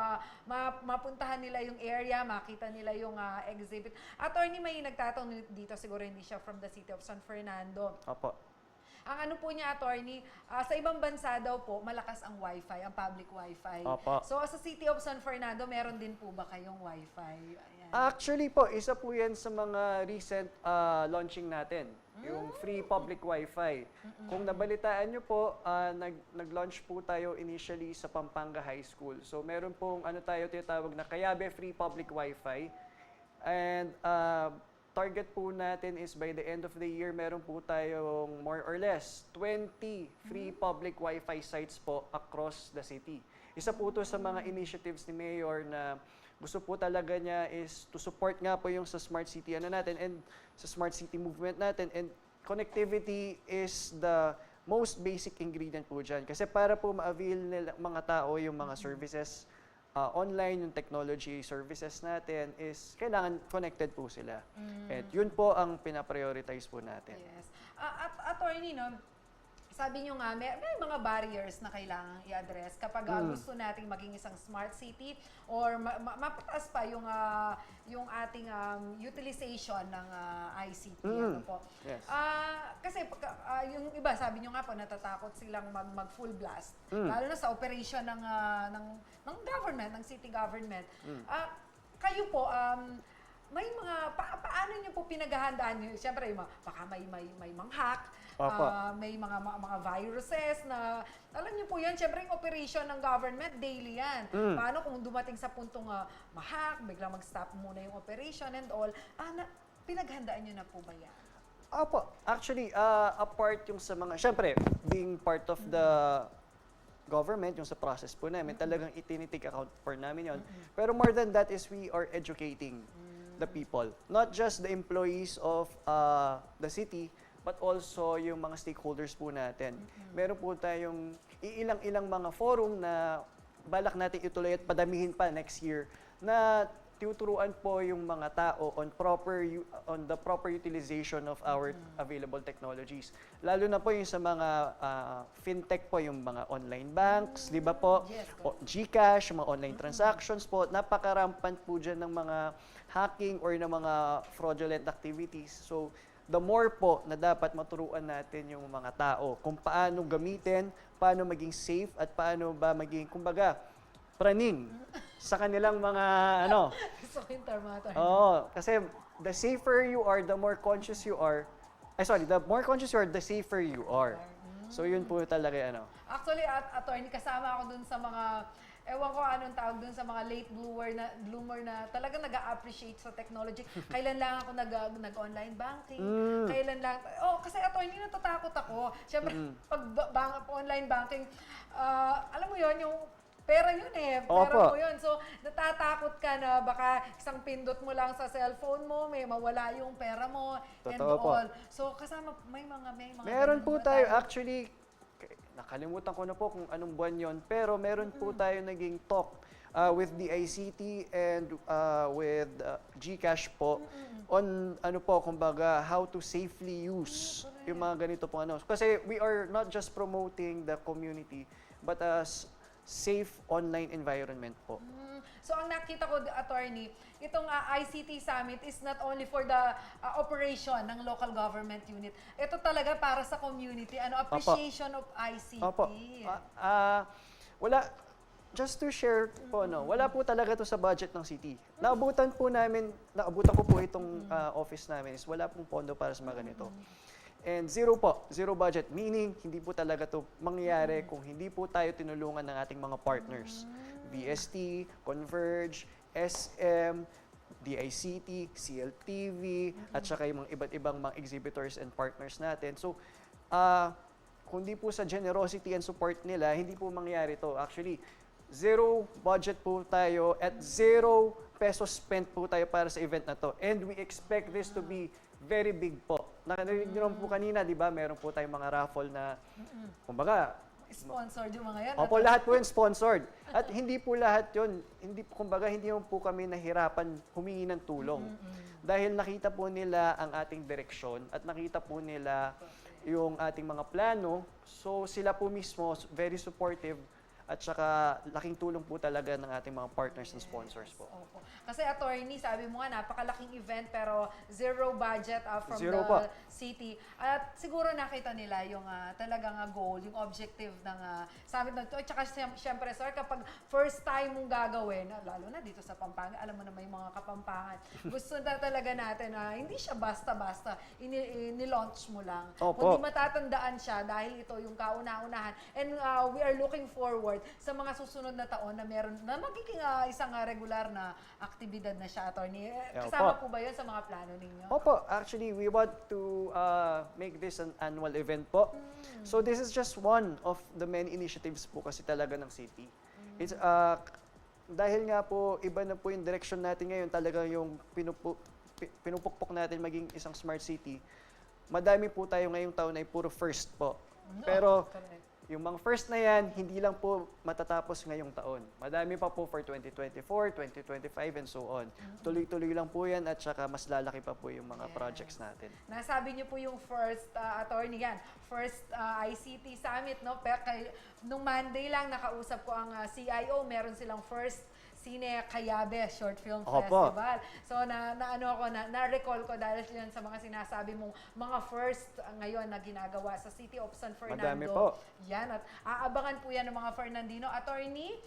mapuntahan nila yung area, makita nila yung exhibit. Attorney, may nagtatanong dito, siguro hindi siya from the City of San Fernando. Opo. Ang ano po niya, attorney, sa ibang bansa daw po, malakas ang wifi, ang public wifi. Opo. So sa City of San Fernando, meron din po ba kayong wifi? Ayan. Actually po, isa po yan sa mga recent launching natin. Yung free public wifi. Kung nabalitaan nyo po, nag-launch po tayo initially sa Pampanga High School. So meron pong tayo tinatawag na Kayabe Free Public Wifi. And target po natin is by the end of the year, meron po tayong more or less 20 free public Wi-Fi sites po across the city. Isa po to sa mga initiatives ni Mayor na gusto po talaga niya is to support nga po yung sa smart city natin and sa smart city movement natin. And connectivity is the most basic ingredient po dyan. Kasi para po ma-avail nila mga tao yung mga services online, yung technology services natin is kailangan connected po sila. At yun po ang pinaprioritize po natin. Yes. At attorney, no, sabi nyo nga, may mga barriers na kailangan i-address kapag gusto nating maging isang smart city or mapataas pa yung ating utilization ng ICT. Ano po. Yes. Kasi yung iba, sabi nyo nga po, natatakot silang mag-full blast. Lalo na sa operation ng government, ng city government. Kayo po, may mga, paano nyo po pinaghahandaan nyo? Siyempre, baka may manghack. Opo. may mga viruses na, alam niyo po yan, syempre yung operation ng government, daily yan. Paano kung dumating sa puntong ma-hack, biglang mag-stop muna yung operation and all, pinaghandaan niyo na po ba yan? Opo, actually, apart yung sa mga, syempre, being part of the government, yung sa process po namin, talagang itinitik account for namin yon. Pero more than that is we are educating the people. Not just the employees of the city, but also yung mga stakeholders po natin. Meron po tayong ilang-ilang mga forum na balak natin ituloy at padamihin pa next year na tinuturuan po yung mga tao on the proper utilization of our available technologies. Lalo na po yung sa mga fintech po, yung mga online banks, di ba po? Yes, O GCash, mga online transactions po, napakarampant po dyan ng mga hacking or ng mga fraudulent activities. So, the more po na dapat maturuan natin yung mga tao kung paano gamitin, paano maging safe, at paano ba maging, kumbaga, praning sa kanilang mga Gusto ko yung term mga attorney. Oo, kasi the safer you are, the more conscious you are. The more conscious you are, the safer you are. So yun po talaga Actually, attorney, kasama ako dun sa mga, ewan ko anong tawag dun sa mga late bloomer na talagang nag-a-appreciate sa technology. Kailan lang ako nag-online banking, kailan lang, kasi attorney, natatakot ako. Siyempre, pag online banking, alam mo yon yung pera yun pera mo Opo. yun. So, natatakot ka na baka isang pindot mo lang sa cellphone mo, may mawala yung pera mo, and Totoo po. all. So, kasama, may mga Meron ganun po ba tayo, actually, nakalimutan ko na po kung anong buwan yon, pero meron po tayo naging talk with the ICT and with GCash po on kumbaga, how to safely use yung mga ganito po Kasi we are not just promoting the community, but as safe online environment po. So, ang nakita ko, attorney, itong ICT Summit is not only for the operation ng local government unit. Ito talaga para sa community. Appreciation of ICT. Opo. Just to share po, wala po talaga to sa budget ng city. Naabutan ko po itong office namin is wala pong pondo para sa mga ganito. And zero budget, meaning hindi po talaga to mangyayari kung hindi po tayo tinulungan ng ating mga partners. VST, Converge, SM, DICT, CLTV, at saka yung mga iba't ibang mga exhibitors and partners natin. So, kung di po sa generosity and support nila, hindi po mangyayari to. Actually, zero budget po tayo at 0 pesos spent po tayo para sa event na to. And we expect this to be very big po. Nakarinig nyo naman po kanina, di ba? Meron po tayong mga raffle na, kumbaga, Sponsored yung mga yan. opo, lahat po yun sponsored. At hindi po lahat yun, hindi naman po kami nahirapan humingi ng tulong. Dahil nakita po nila ang ating direksyon at nakita po nila yung ating mga plano. So sila po mismo, very supportive. At saka laking tulong po talaga ng ating mga partners and sponsors po. Opo. Kasi attorney, sabi mo nga, napakalaking event pero zero budget from Zero the po. city. At siguro nakita nila yung talagang goal, yung objective ng summit na ito. At saka syempre, sir, kapag first time mong gagawin, lalo na dito sa Pampanga, alam mo na may mga Kapampangan, gusto na talaga natin hindi siya basta-basta, ini-launch mo lang. Opo. Kundi matatandaan siya dahil ito yung kauna-unahan. And we are looking forward sa mga susunod na taon na meron na magiging isang regular na aktibidad na siya, attorney. Kasama po ba yun sa mga plano ninyo? Opo, actually, we want to make this an annual event po. So this is just one of the many initiatives po kasi talaga ng city. It's dahil nga po, iba na po yung direction natin ngayon, talaga yung pinupukpok natin maging isang smart city. Madami po tayo ngayong taon ay puro first po. Pero yung mga first na yan, hindi lang po matatapos ngayong taon. Madami pa po for 2024, 2025, and so on. Tuloy-tuloy lang po yan at saka mas lalaki pa po yung mga projects natin. Nasabi niyo po yung first attorney yan, first ICT Summit, no? Pero nung Monday lang nakausap ko ang CIO, meron silang first Cine Cayabe Short Film Opo. Festival. So na-recall ko dahil yun sa mga sinasabi mong mga first ngayon na ginagawa sa City of San Fernando. Madami po. Yan, at aabangan po yan ng mga Fernandino. Attorney,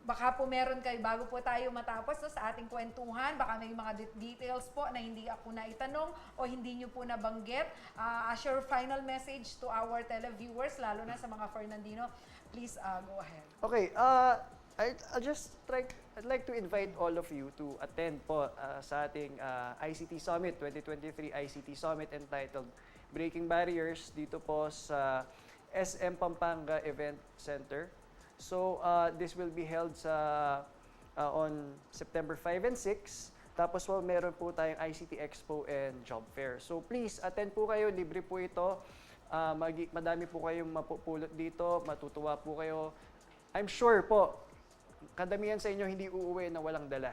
baka po meron kayo, bago po tayo matapos no, sa ating kwentuhan, baka may mga details po na hindi ako naitanong o hindi nyo po nabanggit. As your final message to our televiewers, lalo na sa mga Fernandino, please go ahead. Okay, I'd like to invite all of you to attend po sa ating ICT Summit, 2023 ICT Summit entitled Breaking Barriers dito po sa SM Pampanga Event Center. So, this will be held on September 5 and 6. Tapos po, meron po tayong ICT Expo and Job Fair. So, please, attend po kayo. Libre po ito. Madami po kayong mapupulot dito. Matutuwa po kayo. I'm sure po, kadamihan sa inyo hindi uuwi na walang dala.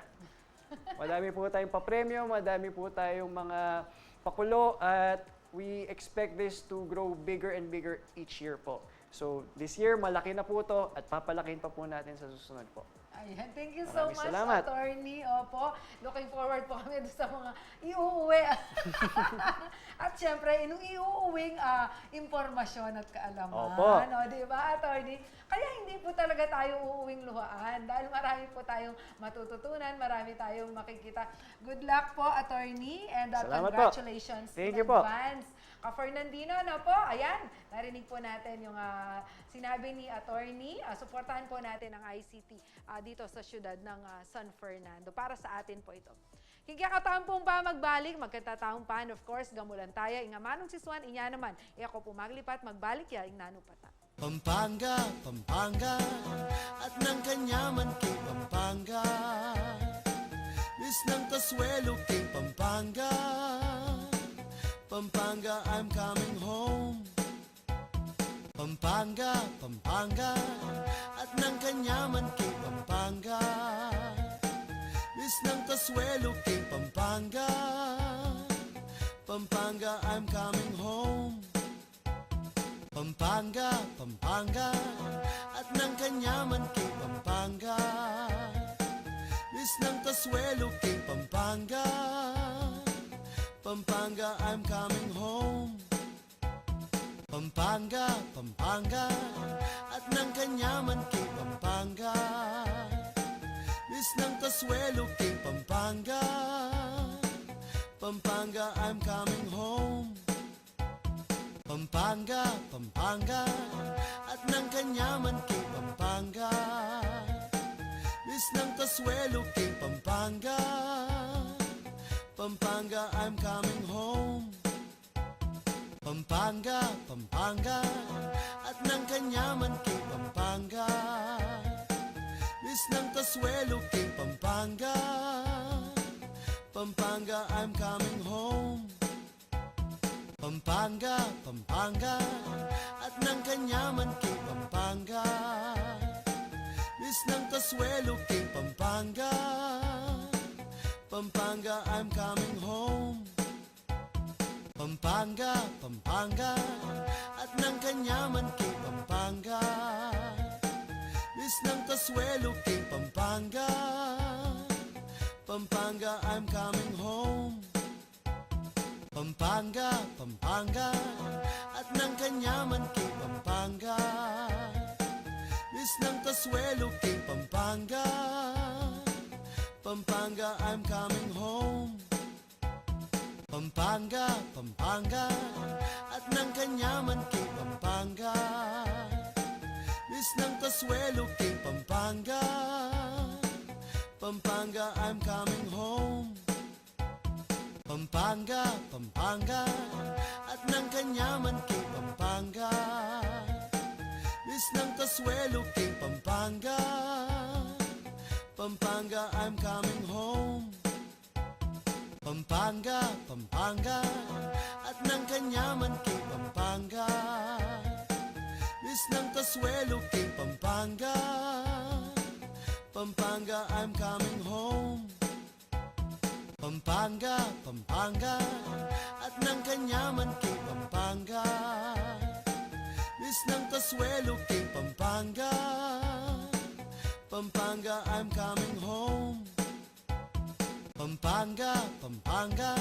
Madami po tayong papremyo, madami po tayong mga pakulo, at we expect this to grow bigger and bigger each year po. So, this year, malaki na po to at papalakin pa po natin sa susunod po. Ayan, thank you so Maraming much, salamat. Attorney. Opo, looking forward po kami doon sa mga iuuwi. At syempre, yung iuuwing impormasyon at kaalaman. Opo. No, di ba, Attorney? Kaya hindi po talaga tayo uuwing luhaan dahil marami po tayong matututunan, marami tayong makikita. Good luck po, Attorney, and Salamat po. congratulations Thank in you po. advance. Fernandino, ano po, ayan, narinig po natin yung sinabi ni Attorney. Suportahan po natin ang ICT dito sa siyudad ng San Fernando. Para sa atin po ito. Kikakataon pong pa magbalik, magkatataon pa, and of course, gamulan tayo, ingamanong siswan, inya naman. Ako po maglipat, magbalik ya, ingnano pata. Pampanga, Pampanga, at ng kanyaman kay Pampanga. Bis ng Kasuelo kay Pampanga. Pampanga, I'm coming home. Pampanga, Pampanga, at ng kanyaman kay Pampanga. Bis ng Kasuelo kay Pampanga. Pampanga, I'm coming home. Pampanga, Pampanga, at ng kanyaman kay Pampanga. Bis ng Kasuelo kay Pampanga. Pampanga, I'm coming home. Pampanga, Pampanga, at ng kanyaman kay Pampanga. Bis ng Kasuelo kay Pampanga. Pampanga, I'm coming home. Pampanga, Pampanga, at ng kanyaman kay Pampanga. Bis ng Kasuelo kay Pampanga. Pampanga, I'm coming home. Pampanga, Pampanga, at ng kanyaman kay Pampanga. Bis ng Kasuelo kay Pampanga. Pampanga, I'm coming home. Pampanga, Pampanga, at ng kanyaman kay Pampanga. Bis ng Kasuelo kay Pampanga. Pampanga, I'm coming home. Pampanga, Pampanga, at ng kanyaman kay Pampanga. Bis ng Kasuelo kay Pampanga. Pampanga, I'm coming home. Pampanga, Pampanga, at ng kanyaman kay Pampanga. Bis ng Kasuelo kay Pampanga. Pampanga, I'm coming home. Pampanga, Pampanga, at ng kanyaman kay Pampanga. Bis ng Kasuelo kay Pampanga. Pampanga, I'm coming home. Pampanga, Pampanga, at ng kanyaman kay Pampanga. Bis ng Kasuelo kay Pampanga. Pampanga, I'm coming home. Pampanga, Pampanga, at ng kanyaman kay Pampanga. Bis ng Kasuelo kay Pampanga. Pampanga, I'm coming home. Pampanga, Pampanga, at ng kanyaman kay Pampanga. Bis ng Kasuelo kay Pampanga. Pampanga, I'm coming home. Pampanga, Pampanga,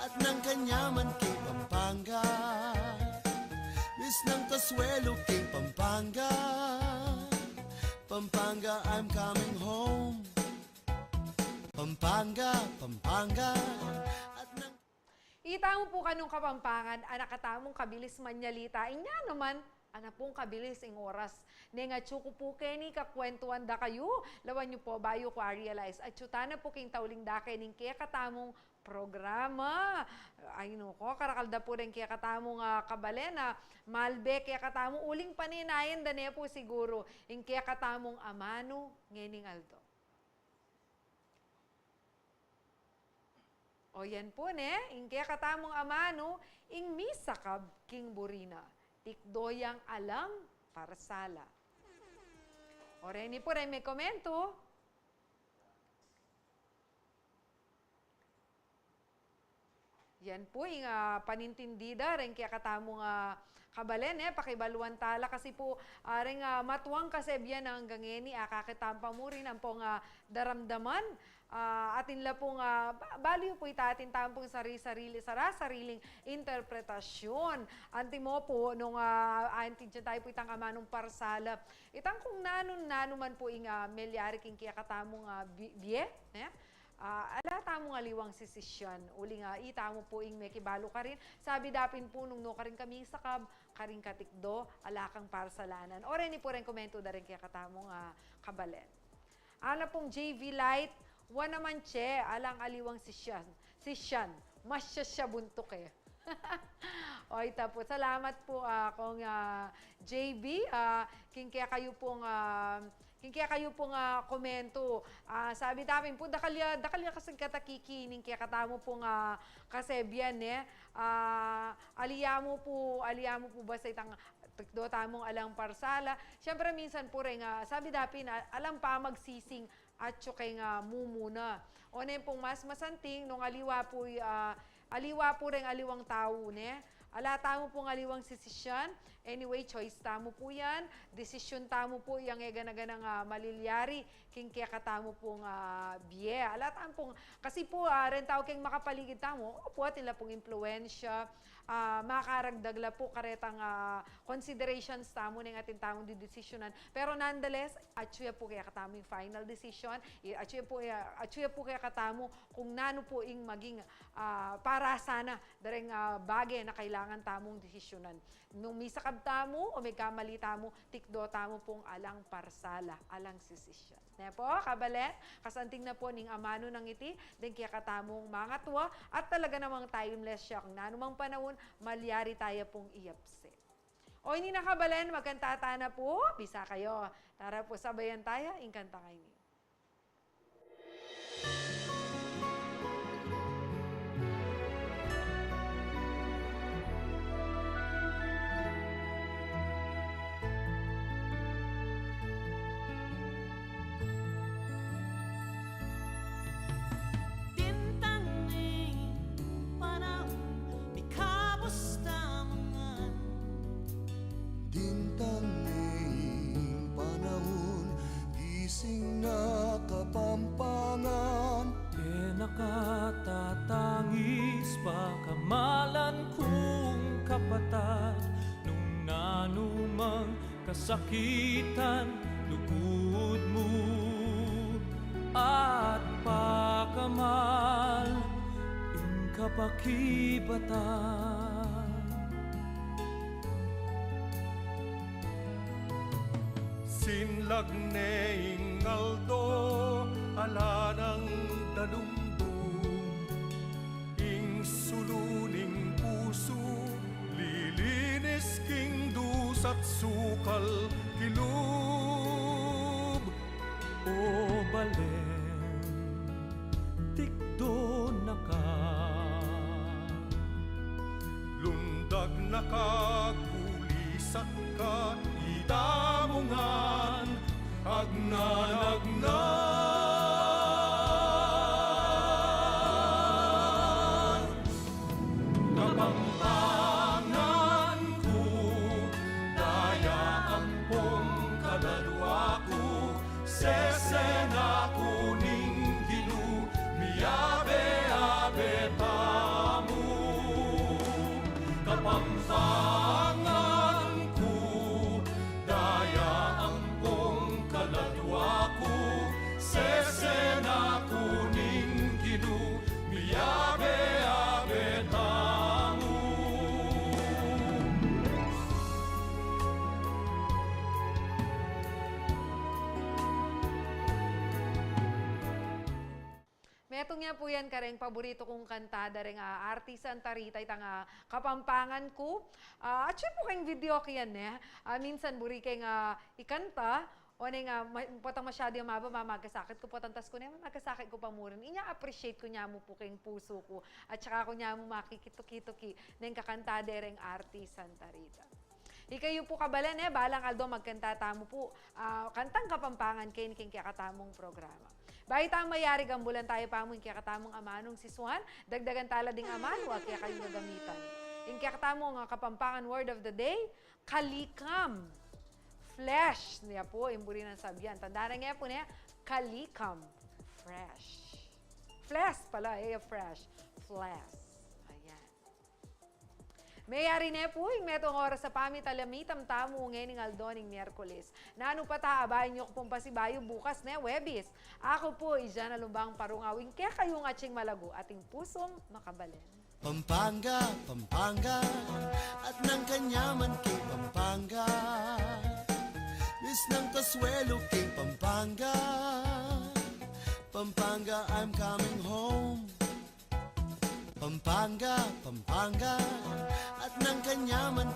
at ng kanyaman kay Pampanga. Bis ng Kasuelo kay Pampanga. Pampanga, I'm coming home. Pampanga, Pampanga. At nang Itamo po kanong Kapampangan, anak katamong kabilis manyalita. Inya naman, anak pong kabilis ing oras. Nenga tsuko po keni kakwentuan da kayo. Lawan nyo po bayo ko realize. At tsutana po king tauling da kening kaya katamong programa. Ay no ko, karakalda po rin kaya katamong kabalena. Malbe kaya katamong uling paninayan da po siguro. Ing kaya katamong amano ngening alto. O yan po ne, ing kaya katamong amano, ing misakab king burina. Tikdoyang alang parsala. O reni po rin may komento. Yan po, yung panintindida rin kaya katamong kabalen, pakibaluan tala kasi po rin matuwang kasebyan hanggang ngeni, kakitampa mo rin ang pong daramdaman. Atin la pong value po itatin tampong sariling interpretasyon. Anti mo po, nung anti dyan tayo po itang amanong parsala. Itang kung nanon man po yung melyari king kaya katamong biye, ala tamong aliwang sisisyon. Uli nga, itamo po ing may kibalo ka rin. Sabi dapin po nung no ka rin kami sakab, karing katikdo, ala kang parsalanan. O rin po rin komento da rin kaya katamong kabalen. Ana pong JV Light, naman che, alang aliwang sisyan. Masya buntok eh. Oy, tapos salamat po kung JB, king kaya kayo pong komento. Sabi namin po, dakalya kasi katakikining kaya katamo pong kasebyan aliya mo po ba sa itang tikdo tamong alang parsala. Siyempre minsan po rin, sabi dapin, alam pa magsising at kay nga mumuna. O na pong mas masanting, nung aliwa po rin aliwang tao, ala tamo pong aliwang sisisyan. Anyway, choice tamo po yan. Desisyon tamo po yung ganaganang malilyari. King kaya katamo pong biye. Ala tamo pong, kasi po rin tao keng makapaligid tamo, po nila pong impluensya, makaragdag la po karetang considerations tamo ng ating tamong didesisyonan. Pero nonetheless, atsuya po kaya katamo yung final decision. Atsuya po kaya katamo kung nano po ing maging para sana daring bagay na kailangan tamong desisyonan. Nung misakab tamo o may kamali tamo, tikdo tamo pong alang parsala, alang sisisyon. Po, kabalen, kasanting na po ning amano ng iti, din kaya katamong mga tuwa, at talaga namang timeless siya. Kung nanumang panahon, malyari tayo pong iapse. O hindi na kabalen, magkantata na po, bisa kayo. Tara po, sabayan tayo, inkanta kayo. Dintaning panahon, gising na Kapampangan. Nakatatangis pa kamalan kong kapatat, nung nanumang kasakitan lugod mo at pakamal ing kapakibatan. Sinlag neing aldo, ala ng dalumdum, ing suluning puso, lilinis king dusat sukal kilub. O balen, tikdo na ka, Lundag nakagulisat ka, idamungan, agnan. Kapampangan ko, daya ampong kadadwa ko, sesena kuning gilu, miyabe-abe tamu. Kapampangan ko, daya ampong kadadwa Metong nga po yan kareng paborito kong kantada rin artisan tarita itang kapampangan ko. At siya po kayong video kiyan minsan buri kayong ikanta o nga potang masyado yung magkasakit ko potang tas ko na magkasakit ko pa mo rin. Inya-appreciate ko niya mo po kayong puso ko at saka ko niya mo makikituki-tuki ng kakantade rin artisan tarita. Ikayo po kabalan balang aldo magkanta tamo po. Kantang kapampangan kayo king kakatamong programa. Bahit ang mayari gambulan tayo pa mo yung kakatamong amanong si Swan, dagdagan tala ding amano at kaya kayong gagamitan. Yung kakatamong kapampangan word of the day, kalikam. Flesh, niya po, imburi ng sabyan. Tandaan nga po niya, kalikam. Fresh. Flesh pala, fresh. Flesh. Ayan. Mayari na po, yung metong oras sa pamitalamitam tamo ngayon aldoning Miyerkules. Nano pa taabayan nyo kung pasibayo bukas na Webis. Ako po, Ijan Alumbang Parungawing, kaya kayong atsing malago, ating pusong makabalen. Pampanga, Pampanga, at ng kanyaman kay Pampanga. Is ng Kasuelo kay Pampanga. Pampanga, I'm coming home. Pampanga, Pampanga, at ng kanyaman